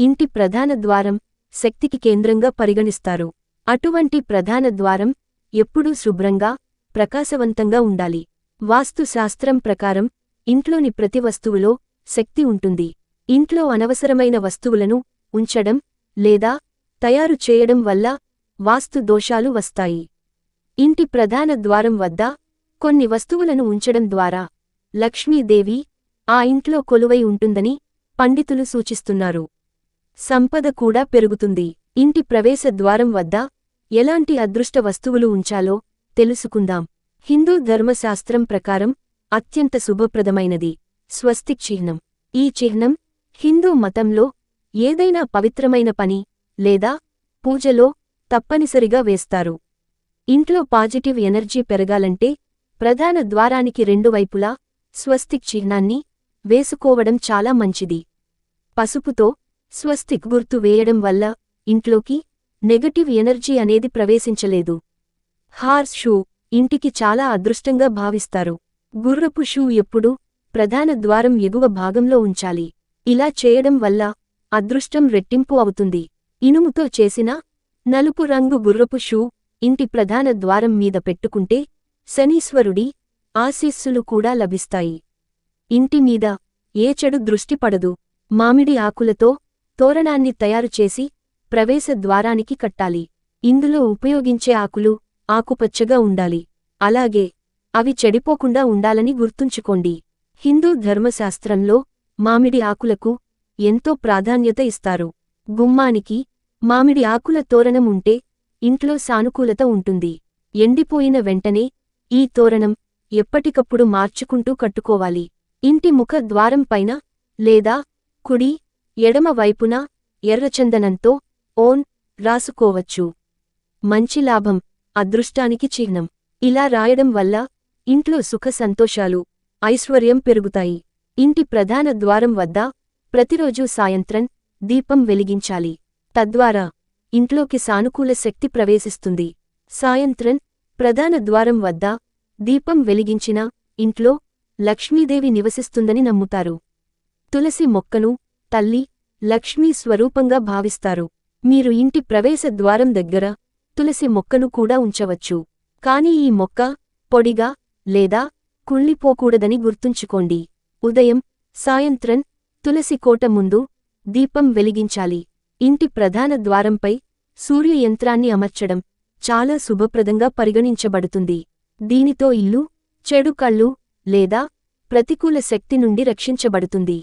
ఇంటి ప్రధాన ద్వారం శక్తికి కేంద్రంగా పరిగణిస్తారు. అటువంటి ప్రధాన ద్వారం ఎప్పుడూ శుభ్రంగా, ప్రకాశవంతంగా ఉండాలి. వాస్తు శాస్త్రం ప్రకారం ఇంట్లోని ప్రతి వస్తువులో శక్తి ఉంటుంది. ఇంట్లో అనవసరమైన వస్తువులను ఉంచడం లేదా తయారు చేయడం వల్ల వాస్తు దోషాలు వస్తాయి. ఇంటి ప్రధాన ద్వారం వద్ద కొన్ని వస్తువులను ఉంచడం ద్వారా లక్ష్మీదేవి ఆ ఇంట్లో కొలువై ఉంటుందని పండితులు సూచిస్తున్నారు. సంపద కూడా పెరుగుతుంది. ఇంటి ప్రవేశ ద్వారం వద్ద ఎలాంటి అదృష్ట వస్తువులు ఉంచాలో తెలుసుకుందాం. హిందూ ధర్మశాస్త్రం ప్రకారం అత్యంత శుభప్రదమైనది స్వస్తిక్ చిహ్నం. ఈ చిహ్నం హిందూ మతంలో ఏదైనా పవిత్రమైన పని లేదా పూజలో తప్పనిసరిగా వేస్తారు. ఇంట్లో పాజిటివ్ ఎనర్జీ పెరగాలంటే ప్రధాన ద్వారానికి రెండు వైపులా స్వస్తిక్ చిహ్నాన్ని వేసుకోవడం చాలా మంచిది. పసుపుతో స్వస్తిక్ గుర్తు వేయడం వల్ల ఇంట్లోకి నెగటివ్ ఎనర్జీ అనేది ప్రవేశించలేదు. హార్స్ షూ ఇంటికి చాలా అదృష్టంగా భావిస్తారు. గుర్రపు షూ ఎప్పుడూ ప్రధాన ద్వారం ఎగువ భాగంలో ఉంచాలి. ఇలా చేయడం వల్ల అదృష్టం రెట్టింపు అవుతుంది. ఇనుముతో చేసిన నలుపు రంగు గుర్రపు షూ ఇంటి ప్రధాన ద్వారం మీద పెట్టుకుంటే శనీశ్వరుడి ఆశీస్సులు కూడా లభిస్తాయి. ఇంటి మీద ఏ చెడు దృష్టి పడదు. మామిడి ఆకులతో తోరణాన్ని తయారుచేసి ప్రవేశ ద్వారానికి కట్టాలి. ఇందులో ఉపయోగించే ఆకులు ఆకుపచ్చగా ఉండాలి. అలాగే అవి చెడిపోకుండా ఉండాలని గుర్తుంచుకోండి. హిందూ ధర్మశాస్త్రంలో మామిడి ఆకులకు ఎంతో ప్రాధాన్యత ఇస్తారు. గుమ్మానికి మామిడి ఆకుల తోరణం ఉంటే ఇంట్లో సానుకూలత ఉంటుంది. ఎండిపోయిన వెంటనే ఈ తోరణం ఎప్పటికప్పుడు మార్చుకుంటూ కట్టుకోవాలి. ఇంటి ముఖ ద్వారం పైన లేదా కుడి, ఎడమ వైపున ఎర్రచందనంతో ఓం రాసుకోవచ్చు. మంచి లాభం, అదృష్టానికి చిహ్నం. ఇలా రాయడం వల్ల ఇంట్లో సుఖ సంతోషాలు, ఐశ్వర్యం పెరుగుతాయి. ఇంటి ప్రధాన ద్వారం వద్ద ప్రతిరోజూ సాయంత్రం దీపం వెలిగించాలి. తద్వారా ఇంట్లోకి సానుకూల శక్తి ప్రవేశిస్తుంది. సాయంత్రం ప్రధాన ద్వారం వద్ద దీపం వెలిగించిన ఇంట్లో లక్ష్మీదేవి నివసిస్తుందని నమ్ముతారు. తులసి మొక్కను తల్లి లక్ష్మీ స్వరూపంగా భావిస్తారు. మీరు ఇంటి ప్రవేశ ద్వారం దగ్గర తులసి మొక్కను కూడా ఉంచవచ్చు. కాని ఈ మొక్క పొడిగా లేదా కుళ్ళిపోకూడదని గుర్తుంచుకోండి. ఉదయం, సాయంత్రం తులసి కోట ముందు దీపం వెలిగించాలి. ఇంటి ప్రధాన ద్వారంపై సూర్య యంత్రాన్ని అమర్చడం చాలా శుభప్రదంగా పరిగణించబడుతుంది. దీనితో ఇల్లు చెడు కళ్ళు లేదా ప్రతికూల శక్తి నుండి రక్షించబడుతుంది.